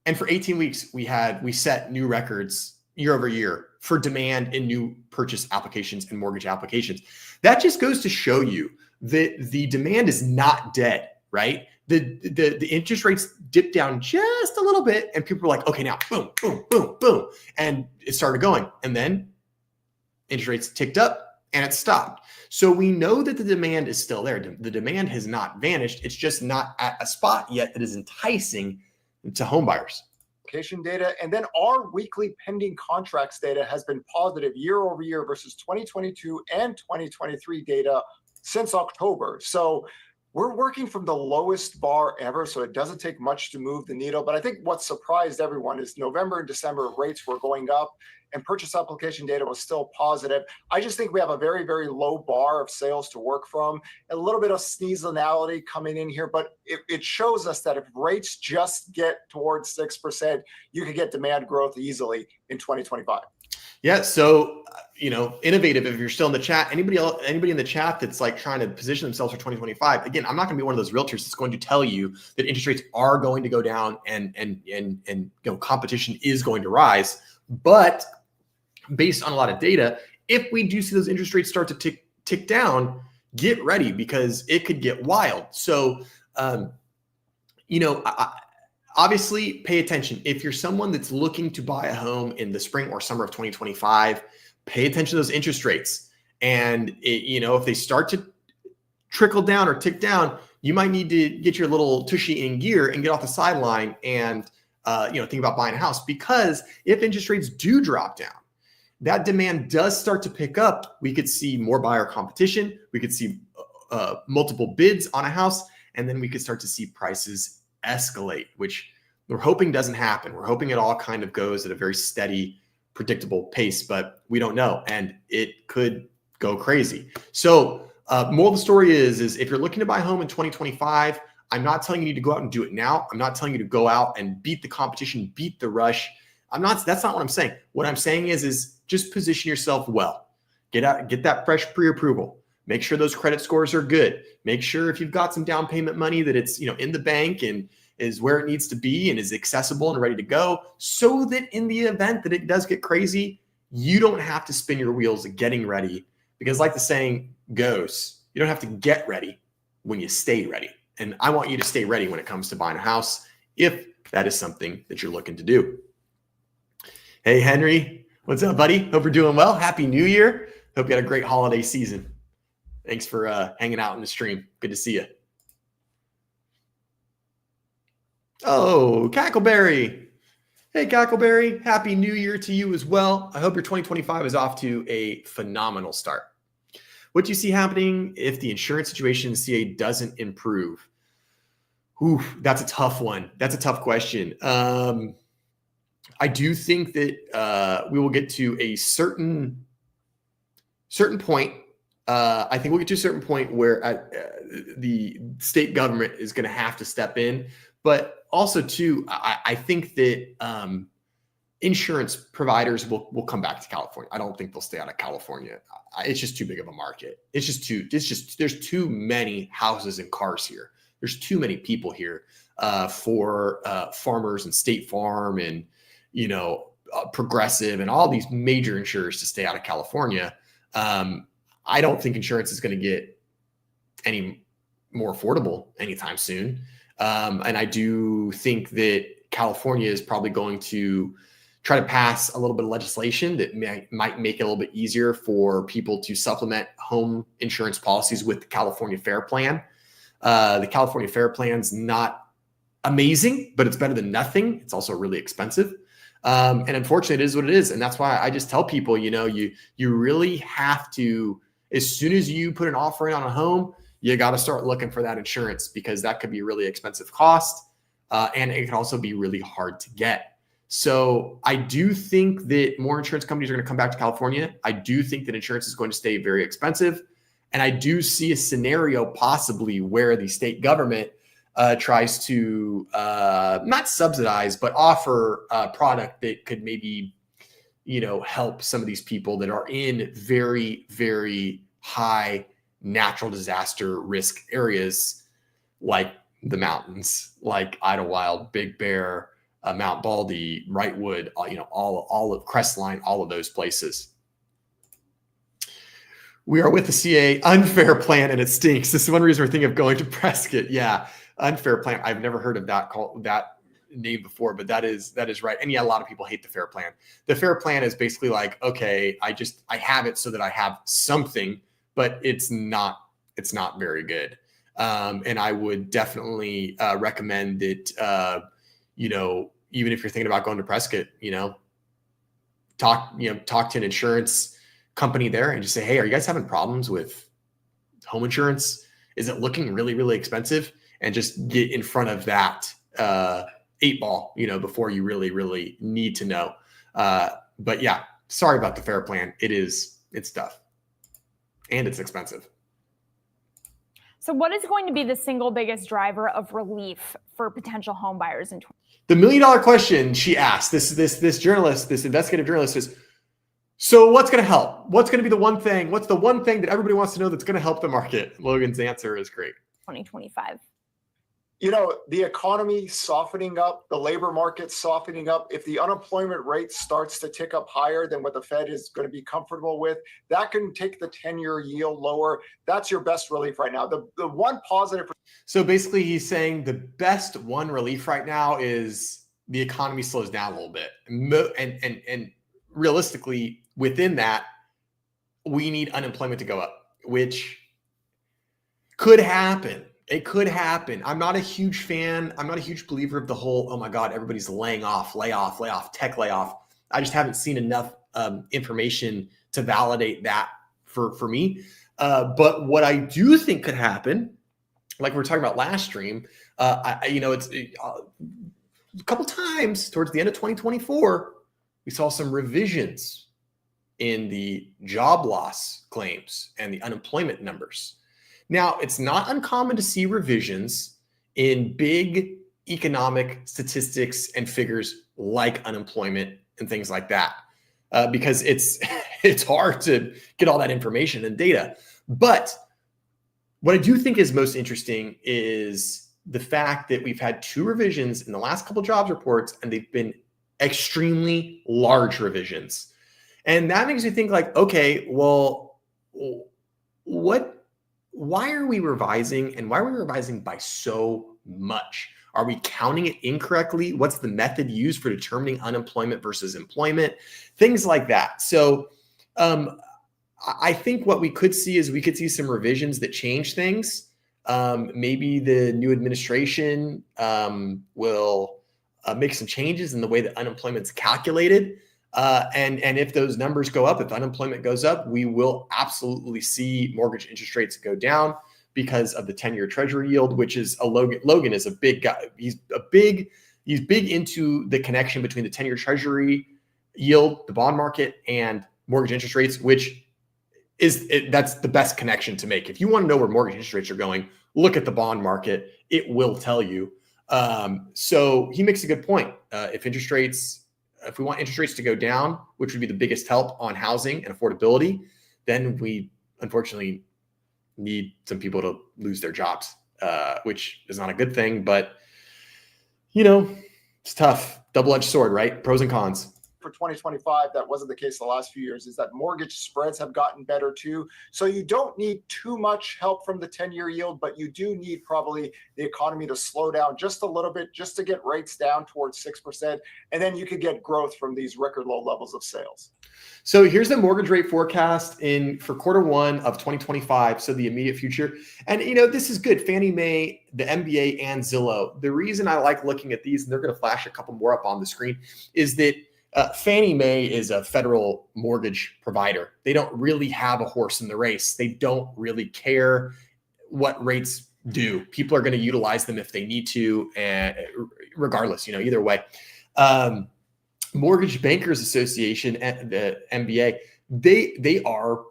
And for 18 weeks, we set new records year over year for demand in new purchase applications and mortgage applications. That just goes to show you that the demand is not dead, right? The interest rates dipped down just a little bit and people were like, okay, now boom, boom, boom, boom. And it started going. And then interest rates ticked up and it stopped. So we know that the demand is still there. The demand has not vanished. It's just not at a spot yet that is enticing to home buyers. Data. And then our weekly pending contracts data has been positive year over year versus 2022 and 2023 data since October. So we're working from the lowest bar ever, so it doesn't take much to move the needle. But I think what surprised everyone is November and December rates were going up and purchase application data was still positive. I just think we have a very, very low bar of sales to work from, a little bit of seasonality coming in here, but it shows us that if rates just get towards 6%, you could get demand growth easily in 2025. Yeah. So, innovative, if you're still in the chat, anybody in the chat that's like trying to position themselves for 2025, again, I'm not going to be one of those realtors that's going to tell you that interest rates are going to go down and competition is going to rise. But based on a lot of data, if we do see those interest rates start to tick down, get ready because it could get wild. So, obviously pay attention. If you're someone that's looking to buy a home in the spring or summer of 2025, pay attention to those interest rates. And if they start to trickle down or tick down, you might need to get your little tushy in gear and get off the sideline and think about buying a house, because if interest rates do drop down, that demand does start to pick up. We could see more buyer competition. We could see multiple bids on a house, and then we could start to see prices escalate, which we're hoping doesn't happen. We're hoping it all kind of goes at a very steady, predictable pace, but we don't know, and it could go crazy. So moral of the story is if you're looking to buy a home in 2025, I'm not telling you to go out and do it now. I'm not telling you to go out and beat the competition, beat the rush. That's not what I'm saying. What I'm saying is just position yourself well. Get that fresh pre-approval. Make sure those credit scores are good. Make sure if you've got some down payment money that it's in the bank and is where it needs to be and is accessible and ready to go, so that in the event that it does get crazy, you don't have to spin your wheels getting ready. Because like the saying goes, you don't have to get ready when you stay ready. And I want you to stay ready when it comes to buying a house, if that is something that you're looking to do. Hey, Henry, What's up, buddy? Hope you're doing well. Happy New Year. Hope you had a great holiday season. Thanks for hanging out in the stream. Good to see you. Oh, Cackleberry. Hey, Cackleberry. Happy New Year to you as well. I hope your 2025 is off to a phenomenal start. What do you see happening if the insurance situation in CA doesn't improve? Ooh, that's a tough one. That's a tough question. I do think that we will get to a certain point. I think we'll get to a certain point where the state government is going to have to step in. But also, too, I think that insurance providers will come back to California. I don't think they'll stay out of California. It's just too big of a market. There's too many houses and cars here. There's too many people here for Farmers and State Farm and Progressive and all these major insurers to stay out of California. I don't think insurance is going to get any more affordable anytime soon. And I do think that California is probably going to try to pass a little bit of legislation that might make it a little bit easier for people to supplement home insurance policies with the California Fair Plan. The California Fair Plan's not amazing, but it's better than nothing. It's also really expensive. And unfortunately, it is what it is. And that's why I just tell people, you really have to, as soon as you put an offer in on a home, you got to start looking for that insurance, because that could be a really expensive cost. And it can also be really hard to get. So I do think that more insurance companies are going to come back to California. I do think that insurance is going to stay very expensive. And I do see a scenario possibly where the state government tries to not subsidize, but offer a product that could maybe, help some of these people that are in very, very high natural disaster risk areas, like the mountains, like Idlewild, Big Bear, Mount Baldy, Wrightwood, all of Crestline, all of those places. We are with the CA unfair plan and it stinks. This is one reason we're thinking of going to Prescott. Yeah, unfair plan. I've never heard of that name before, but that is right. And yeah, a lot of people hate the fair plan. The fair plan is basically like, okay, I have it so that I have something, but it's not very good. And I would definitely recommend that, even if you're thinking about going to Prescott, talk to an insurance company there and just say, hey, are you guys having problems with home insurance? Is it looking really, really expensive? And just get in front of that 8 ball, before you really, really need to know. But yeah, sorry about the fair plan. It's tough and it's expensive. So what is going to be the single biggest driver of relief for potential home buyers in The $1 million question she asked, this journalist, this investigative journalist is, so what's going to help? What's going to be the one thing? What's the one thing that everybody wants to know that's going to help the market? Logan's answer is great. 2025? The economy softening up, the labor market softening up. If the unemployment rate starts to tick up higher than what the Fed is going to be comfortable with, that can take the 10-year yield lower. That's your best relief right now. The one positive. So basically he's saying the best one relief right now is the economy slows down a little bit. And realistically within that, we need unemployment to go up, which could happen. It could happen. I'm not a huge fan. I'm not a huge believer of the whole, oh my God, everybody's layoff, tech layoff. I just haven't seen enough information to validate that for me. But what I do think could happen, like we were talking about last stream, it's a couple times towards the end of 2024, we saw some revisions in the job loss claims and the unemployment numbers. Now, it's not uncommon to see revisions in big economic statistics and figures like unemployment and things like that, because it's hard to get all that information and data. But what I do think is most interesting is the fact that we've had 2 revisions in the last couple of jobs reports, and they've been extremely large revisions. And that makes me think like, okay, well, why are we revising, and why are we revising by so much? Are we counting it incorrectly? What's the method used for determining unemployment versus employment? Things like that. So I think what we could see is we could see some revisions that change things. Maybe the new administration will make some changes in the way that unemployment's calculated. And if those numbers go up, if unemployment goes up, we will absolutely see mortgage interest rates go down because of the 10-year treasury yield, which is Logan is a big guy. He's big into the connection between the 10-year treasury yield, the bond market, and mortgage interest rates, which that's the best connection to make. If you want to know where mortgage interest rates are going, look at the bond market. It will tell you. So he makes a good point. If we want interest rates to go down, which would be the biggest help on housing and affordability, then we unfortunately need some people to lose their jobs, which is not a good thing, but it's tough. Double-edged sword, right? Pros and cons. For 2025, that wasn't the case the last few years, is that mortgage spreads have gotten better too. So you don't need too much help from the 10-year yield, but you do need probably the economy to slow down just a little bit, just to get rates down towards 6%. And then you could get growth from these record low levels of sales. So here's the mortgage rate forecast for Q1 of 2025. So the immediate future. And, this is good. Fannie Mae, the MBA, and Zillow. The reason I like looking at these, and they're going to flash a couple more up on the screen, is that Fannie Mae is a federal mortgage provider. They don't really have a horse in the race. They don't really care what rates do. People are going to utilize them if they need to, and regardless, either way. Mortgage Bankers Association, the MBA, they are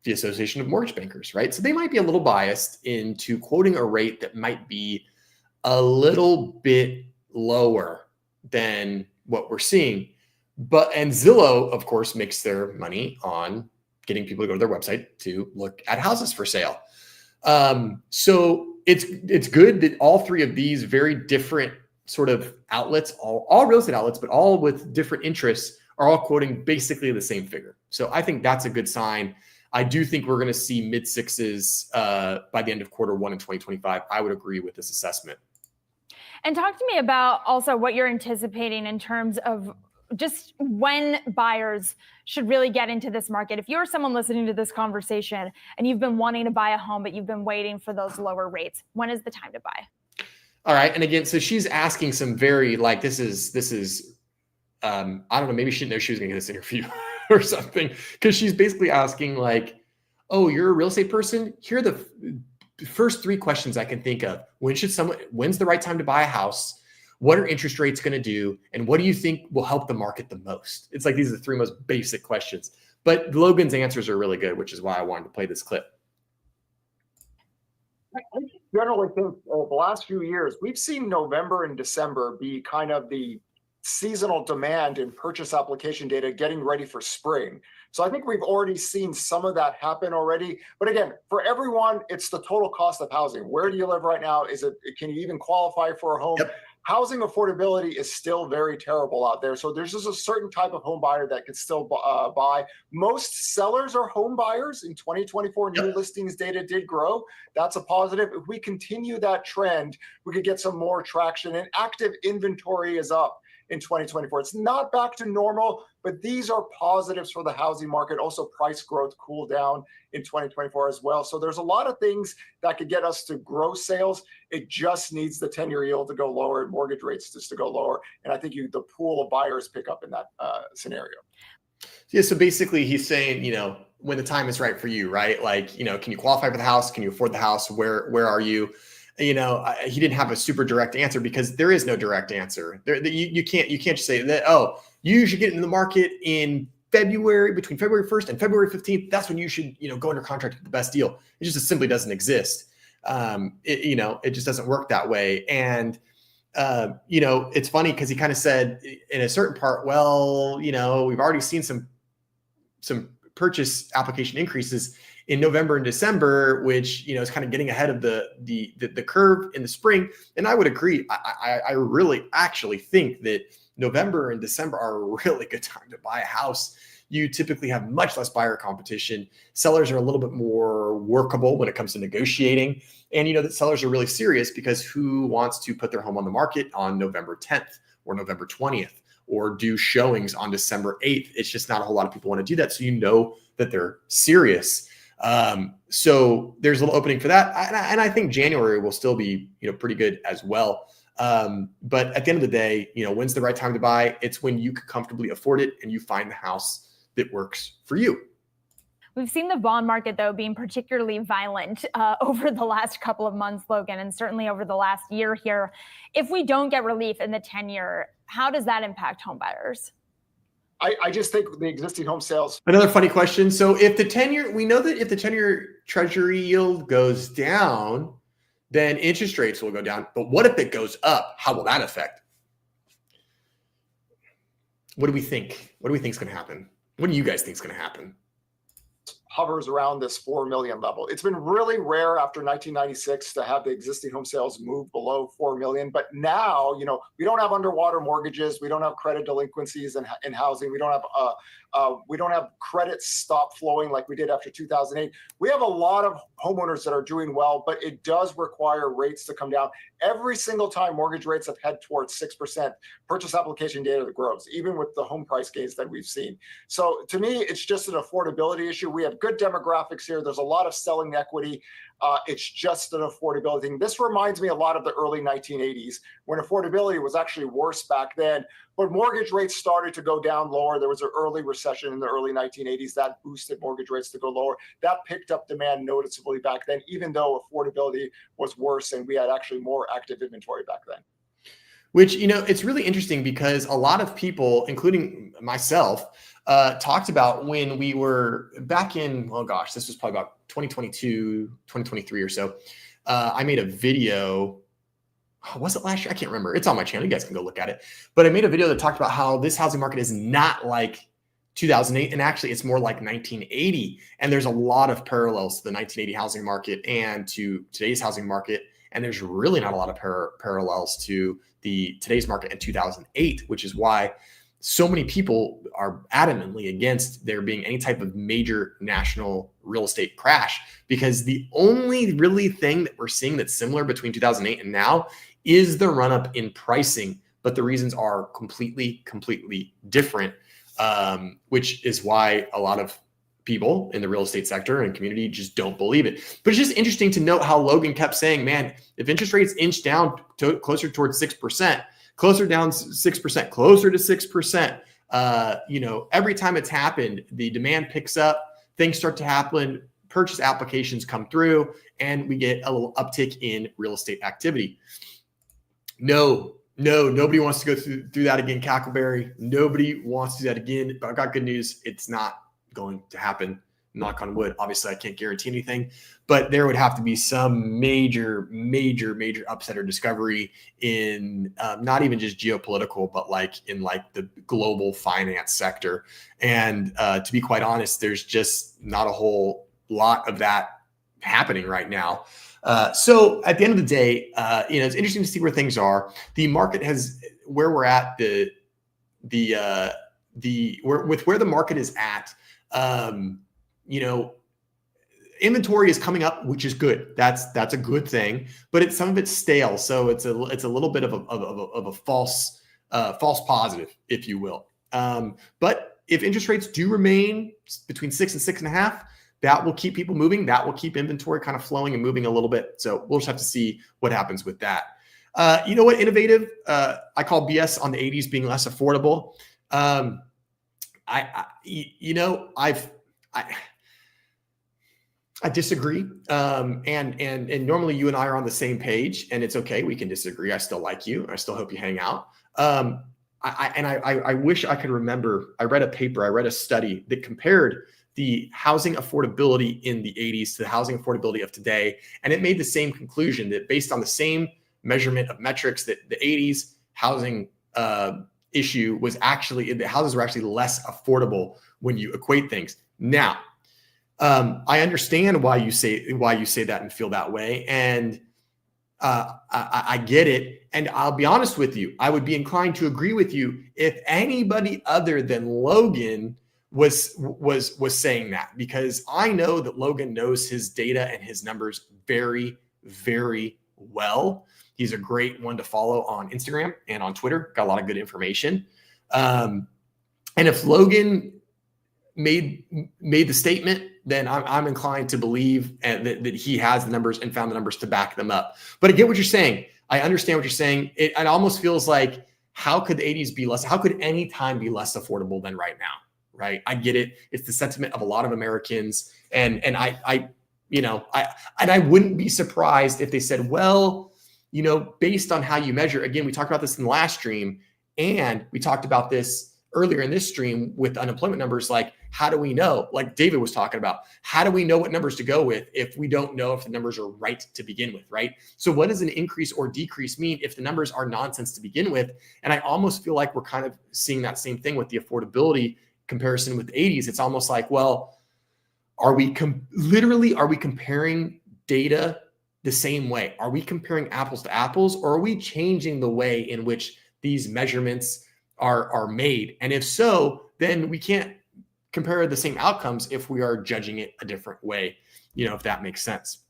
the Association of Mortgage Bankers, right? So they might be a little biased into quoting a rate that might be a little bit lower than what we're seeing. And Zillow, of course, makes their money on getting people to go to their website to look at houses for sale. So it's good that all three of these very different sort of outlets, all real estate outlets, but all with different interests, are all quoting basically the same figure. So I think that's a good sign. I do think we're going to see mid sixes by the end of Q1 in 2025. I would agree with this assessment. And talk to me about also what you're anticipating in terms of just when buyers should really get into this market. If you're someone listening to this conversation and you've been wanting to buy a home, but you've been waiting for those lower rates, when is the time to buy? All right. And again, so she's asking some very this is I don't know, maybe she didn't know she was going to get this interview or something, because she's basically asking oh, you're a real estate person? Here are the first three questions I can think of. When's the right time to buy a house? What are interest rates going to do? And what do you think will help the market the most? It's these are the three most basic questions. But Logan's answers are really good, which is why I wanted to play this clip. I generally think the last few years, we've seen November and December be kind of the seasonal demand in purchase application data getting ready for spring. So I think we've already seen some of that happen already. But again, for everyone, it's the total cost of housing. Where do you live right now? Can you even qualify for a home? Yep. Housing affordability is still very terrible out there. So there's just a certain type of home buyer that could still buy. Most sellers are home buyers. In 2024, new listings data did grow. That's a positive. If we continue that trend, we could get some more traction, and active inventory is up in 2024. It's not back to normal, but these are positives for the housing market. Also, price growth cooled down in 2024 as well. So there's a lot of things that could get us to grow sales. It just needs the 10-year yield to go lower and mortgage rates just to go lower. And I think the pool of buyers pick up in that scenario. Yeah. So basically he's saying, when the time is right for you, right? Can you qualify for the house? Can you afford the house? Where are you? He didn't have a super direct answer, because there is no direct answer. You can't just say that, oh, you should get into the market in February, between February 1st and February 15th. That's when you should, go under contract with the best deal. It just simply doesn't exist. It just doesn't work that way. And, it's funny because he kind of said in a certain part, well, we've already seen some purchase application increases in November and December, which, is kind of getting ahead of the curve in the spring. And I would agree. I really actually think that November and December are a really good time to buy a house. you typically have much less buyer competition. Sellers are a little bit more workable when it comes to negotiating. And you know that sellers are really serious because who wants to put their home on the market on November 10th or November 20th or do showings on December 8th? It's just not a whole lot of people want to do that. So you know that they're serious. So there's a little opening for that. And I think January will still be, pretty good as well. But at the end of the day, when's the right time to buy? It's when you can comfortably afford it and you find the house that works for you. We've seen the bond market, though, being particularly violent over the last couple of months, Logan, and certainly over the last year here. If we don't get relief in the 10-year, how does that impact home buyers? I just think the existing home sales. Another funny question. So if the 10-year, we know that if the 10-year treasury yield goes down, then interest rates will go down. But what if it goes up? How will that affect? What do we think? What do we think is going to happen? What do you guys think is going to happen? Hovers around this 4 million level. It's been really rare after 1996 to have the existing home sales move below 4 million. But now, we don't have underwater mortgages. We don't have credit delinquencies in housing. We don't have credit stop flowing like we did after 2008. We have a lot of homeowners that are doing well, but it does require rates to come down. Every single time mortgage rates have head towards 6%, purchase application data grows, even with the home price gains that we've seen. So to me, it's just an affordability issue. We have good demographics here. There's a lot of selling equity. It's just an affordability thing. This reminds me a lot of the early 1980s when affordability was actually worse back then, but mortgage rates started to go down lower. There was an early recession in the early 1980s that boosted mortgage rates to go lower. That picked up demand noticeably back then, even though affordability was worse and we had actually more active inventory back then. Which, it's really interesting because a lot of people, including myself, talked about when we were back in, this was probably about 2022, 2023 or so. I made a video. Was it last year? I can't remember. It's on my channel. You guys can go look at it. But I made a video that talked about how this housing market is not like 2008. And actually, it's more like 1980. And there's a lot of parallels to the 1980 housing market and to today's housing market. And there's really not a lot of parallels to today's market in 2008, which is why so many people are adamantly against there being any type of major national real estate crash, because the only really thing that we're seeing that's similar between 2008 and now is the run up in pricing, but the reasons are completely different, which is why a lot of people in the real estate sector and community just don't believe it. But it's just interesting to note how Logan kept saying, man, if interest rates inch down closer towards 6%, closer down 6%, closer to 6%, every time it's happened, the demand picks up, things start to happen, purchase applications come through, and we get a little uptick in real estate activity. No, nobody wants to go through that again, Cackleberry. Nobody wants to do that again. But I got good news. It's not going to happen. Knock on wood. Obviously, I can't guarantee anything, but there would have to be some major upset or discovery in not even just geopolitical, but in the global finance sector. And to be quite honest, there's just not a whole lot of that happening right now. So at the end of the day, it's interesting to see where things are. The market where we're at, with where the market is at. Inventory is coming up, which is good. That's a good thing, but some of it's stale. So it's a little bit of a false positive, if you will. But if interest rates do remain between 6 and 6.5, that will keep people moving. That will keep inventory kind of flowing and moving a little bit. So we'll just have to see what happens with that. You know what? Innovative. I call BS on the 80s being less affordable. I disagree. And normally you and I are on the same page, and it's okay. We can disagree. I still like you. I still hope you hang out. I wish I could remember. I read a study that compared the housing affordability in the 80s to the housing affordability of today. And it made the same conclusion that based on the same measurement of metrics, that the 80s housing issue was actually, the houses were actually less affordable when you equate things. Now, I understand why you say that and feel that way. And I get it. And I'll be honest with you, I would be inclined to agree with you if anybody other than Logan was saying that, because I know that Logan knows his data and his numbers very, very well. He's a great one to follow on Instagram and on Twitter. Got a lot of good information. And if Logan made the statement, then I'm inclined to believe that he has the numbers and found the numbers to back them up. But I get what you're saying. I understand what you're saying. It almost feels like, how could the 80s be less? How could any time be less affordable than right now? Right? I get it. It's the sentiment of a lot of Americans, and I wouldn't be surprised if they said, well, based on how you measure. Again, we talked about this in the last stream, and we talked about this earlier in this stream with unemployment numbers. Like, how do we know? Like David was talking about, how do we know what numbers to go with if we don't know if the numbers are right to begin with, right? So what does an increase or decrease mean if the numbers are nonsense to begin with? And I almost feel like we're kind of seeing that same thing with the affordability comparison with the 80s. It's almost like, well, are we comparing data the same way? Are we comparing apples to apples, or are we changing the way in which these measurements are made? And if so, then we can't compare the same outcomes if we are judging it a different way, if that makes sense.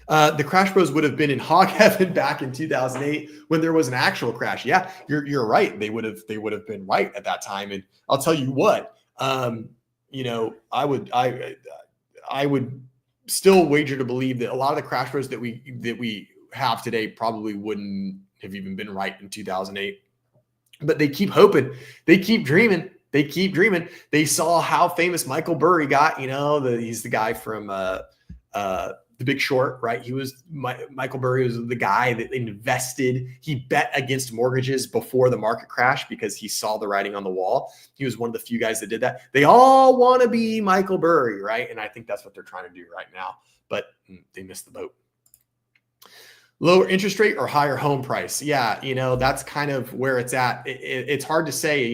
The Crash Bros would have been in hog heaven back in 2008 when there was an actual crash. Yeah, you're right. They would have been right at that time. And I'll tell you what, I would still wager to believe that a lot of the Crash Bros that we have today probably wouldn't have even been right in 2008. But they keep hoping, they keep dreaming. They saw how famous Michael Burry got. He's the guy from The Big Short, right? Michael Burry was the guy that invested. He bet against mortgages before the market crashed because he saw the writing on the wall. He was one of the few guys that did that. They all want to be Michael Burry, right? And I think that's what they're trying to do right now, but they missed the boat. Lower interest rate or higher home price? Yeah, that's kind of where it's at. It's hard to say,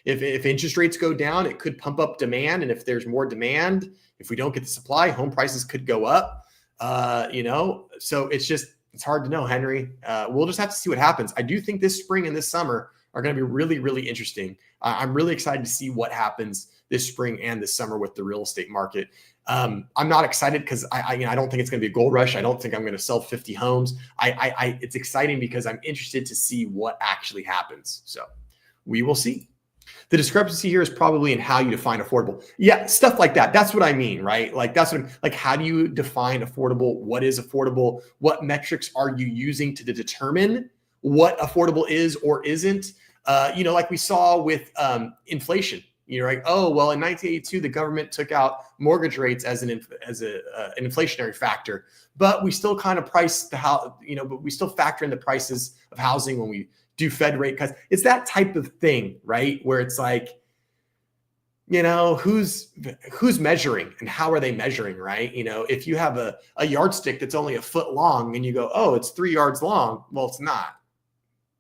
if interest rates go down, it could pump up demand. And if there's more demand, if we don't get the supply, home prices could go up. So it's hard to know, Henry. We'll just have to see what happens. I do think this spring and this summer are going to be really, really interesting. I'm really excited to see what happens this spring and this summer with the real estate market. I'm not excited because I don't think it's going to be a gold rush. I don't think I'm going to sell 50 homes. It's exciting because I'm interested to see what actually happens. So we will see. The discrepancy here is probably in how you define affordable. Yeah, stuff like that. That's what I mean, right? Like how do you define affordable? What is affordable? What metrics are you using to determine what affordable is or isn't? Like we saw with inflation. Right? Oh, well, in 1982, the government took out mortgage rates as an inflationary factor, but we still kind of price but we still factor in the prices of housing when we do Fed rate cuts. It's that type of thing, right? Where it's like, who's measuring and how are they measuring, right? If you have a yardstick that's only a foot long and you go, oh, it's 3 yards long. Well, it's not,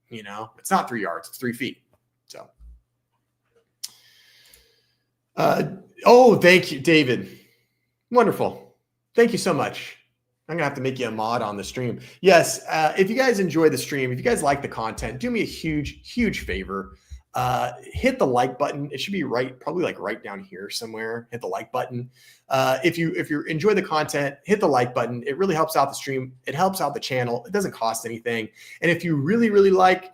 it's not 3 yards, it's 3 feet. So. Thank you, David. Wonderful. Thank you so much. I'm going to have to make you a mod on the stream. Yes. If you guys enjoy the stream, if you guys like the content, do me a huge, huge favor. Hit the like button. It should be probably like right down here somewhere. Hit the like button. If you enjoy the content, hit the like button. It really helps out the stream. It helps out the channel. It doesn't cost anything. And if you really, really like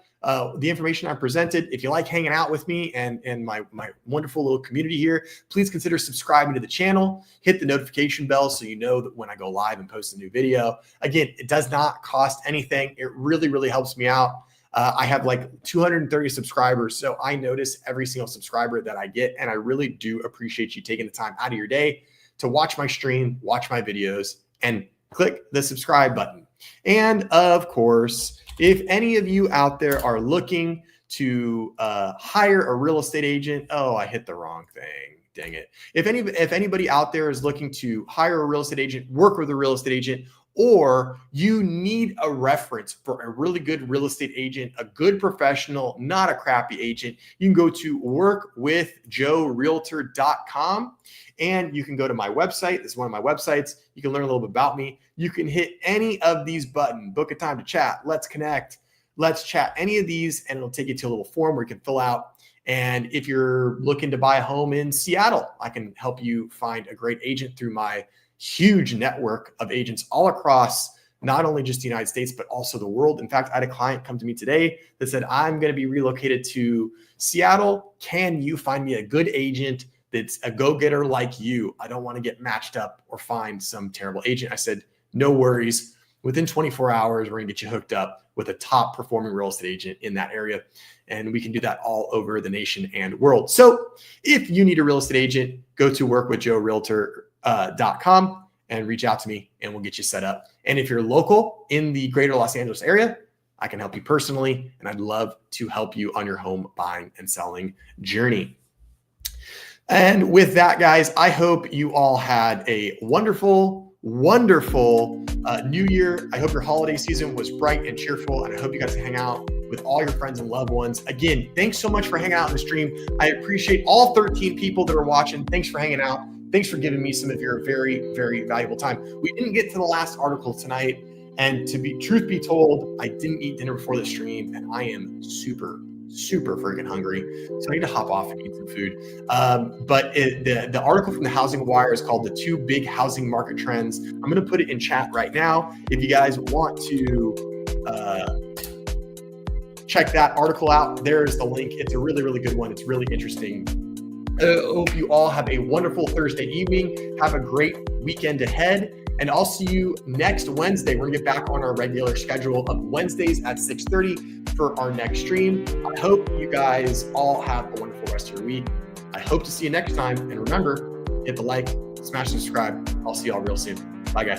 the information I presented, if you like hanging out with me and my wonderful little community here, please consider subscribing to the channel. Hit the notification bell so you know that when I go live and post a new video. Again, it does not cost anything. It really, really helps me out. I have like 230 subscribers, so I notice every single subscriber that I get, and I really do appreciate you taking the time out of your day to watch my stream, watch my videos, and click the subscribe button. And of course, if any of you out there are looking to hire a real estate agent, I hit the wrong thing. Dang it. If anybody out there is looking to hire a real estate agent, work with a real estate agent, or you need a reference for a really good real estate agent, a good professional, not a crappy agent, you can go to workwithjoerealtor.com and you can go to my website. This is one of my websites. You can learn a little bit about me. You can hit any of these buttons, book a time to chat, let's connect, let's chat, any of these, and it'll take you to a little form where you can fill out And if you're looking to buy a home in Seattle, I can help you find a great agent through my huge network of agents all across not only just the United States, but also the world. In fact, I had a client come to me today that said, I'm going to be relocated to Seattle. Can you find me a good agent that's a go-getter like you? I don't want to get matched up or find some terrible agent. I said, no worries. Within 24 hours, we're going to get you hooked up with a top performing real estate agent in that area. And we can do that all over the nation and world. So if you need a real estate agent, go to workwithjoerealtor.com and reach out to me and we'll get you set up. And if you're local in the greater Los Angeles area, I can help you personally. And I'd love to help you on your home buying and selling journey. And with that, guys, I hope you all had a wonderful new year. I hope your holiday season was bright and cheerful, and I hope you got to hang out with all your friends and loved ones. Again, thanks so much for hanging out in the stream. I appreciate all 13 people that are watching. Thanks for hanging out. Thanks for giving me some of your very, very valuable time. We didn't get to the last article tonight, and truth be told, I didn't eat dinner before the stream, and I am super freaking hungry. So I need to hop off and eat some food. But the article from the Housing Wire is called The 2 Big Housing Market Trends. I'm going to put it in chat right now. If you guys want to check that article out, there's the link. It's a really, really good one. It's really interesting. I hope you all have a wonderful Thursday evening. Have a great weekend ahead. And I'll see you next Wednesday. We're gonna get back on our regular schedule of Wednesdays at 6:30 for our next stream. I hope you guys all have a wonderful rest of your week. I hope to see you next time. And remember, hit the like, smash the subscribe. I'll see y'all real soon. Bye, guys.